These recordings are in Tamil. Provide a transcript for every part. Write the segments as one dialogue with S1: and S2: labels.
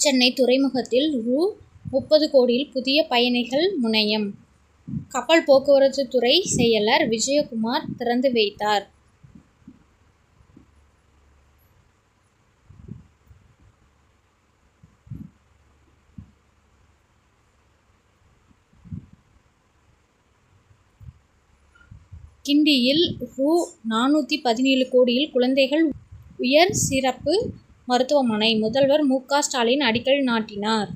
S1: சென்னை துறைமுகத்தில் ரூ.30 கோடியில் புதிய பயணிகள் முனையம் கப்பல் போக்குவரத்து துறை செயலர் விஜயகுமார் திறந்து வைத்தார். கிண்டியில் ரூ.417 கோடியில் குழந்தைகள் உயர் சிறப்பு மருத்துவமனை முதல்வர் மு. க. ஸ்டாலின் அடிக்கல் நாட்டினார்.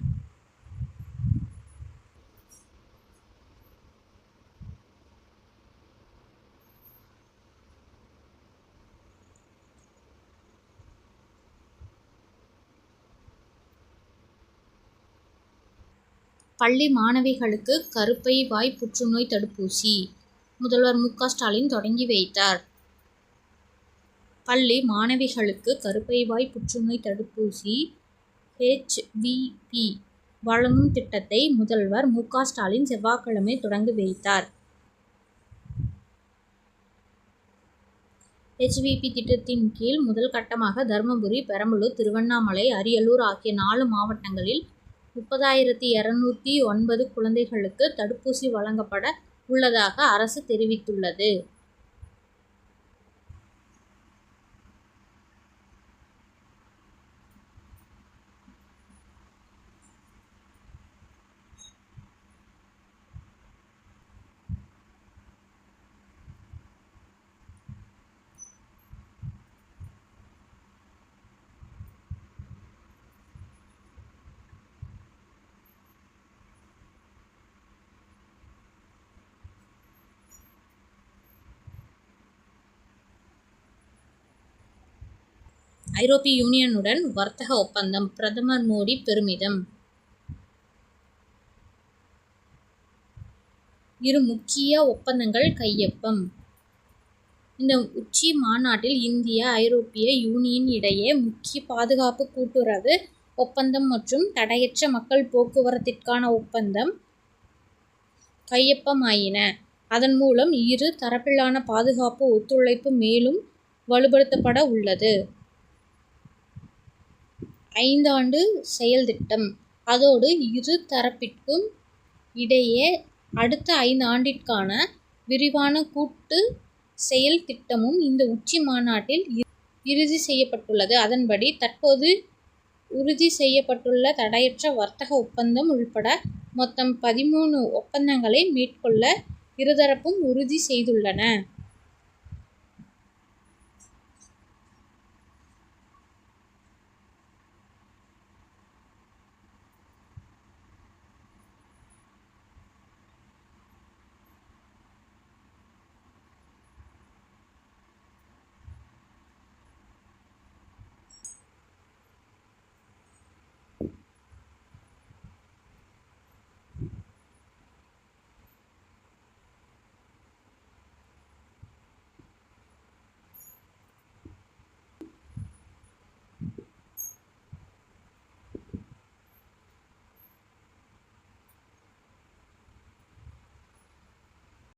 S1: பள்ளி மாணவிகளுக்கு கருப்பை வாய் புற்றுநோய் தடுப்பூசி முதல்வர் மு. க. ஸ்டாலின் தொடங்கி வைத்தார். பள்ளி மாணவிகளுக்கு கருப்பை வாய் புற்றுநோய் தடுப்பூசி HVP வழங்கும் திட்டத்தை முதல்வர் மு. க. ஸ்டாலின் செவ்வாய்க்கிழமை தொடங்கி வைத்தார். HVP திட்டத்தின் கீழ் முதல் கட்டமாக தர்மபுரி, பெரம்பலூர், திருவண்ணாமலை, அரியலூர் ஆகிய 4 மாவட்டங்களில் 30,209 குழந்தைகளுக்கு தடுப்பூசி வழங்கப்பட உள்ளதாக அரசு தெரிவித்துள்ளது. ஐரோப்பிய யூனியனுடன் வர்த்தக ஒப்பந்தம் பிரதமர் மோடி பெருமிதம். இரு முக்கிய ஒப்பந்தங்கள் கையொப்பம். இந்த உச்சி மாநாட்டில் இந்தியா, ஐரோப்பிய யூனியன் இடையே முக்கிய பாதுகாப்பு கூட்டுறவு ஒப்பந்தம் மற்றும் தடையற்ற மக்கள் போக்குவரத்திற்கான ஒப்பந்தம் கையொப்பமாயின. அதன் மூலம் இரு தரப்பிலான பாதுகாப்பு ஒத்துழைப்பு மேலும் வலுப்படுத்தப்பட உள்ளது. 5 ஆண்டு செயல் திட்டம். அதோடு இரு தரப்பிற்கும் இடையே அடுத்த 5 ஆண்டிற்கான விரிவான கூட்டு செயல் திட்டமும் இந்த உச்சி மாநாட்டில் இறுதி செய்யப்பட்டுள்ளது. அதன்படி தற்போது உறுதி செய்யப்பட்டுள்ள தடையற்ற வர்த்தக ஒப்பந்தம் உள்பட மொத்தம் 13 ஒப்பந்தங்களை மேற்கொள்ள இருதரப்பும் உறுதி செய்துள்ளன.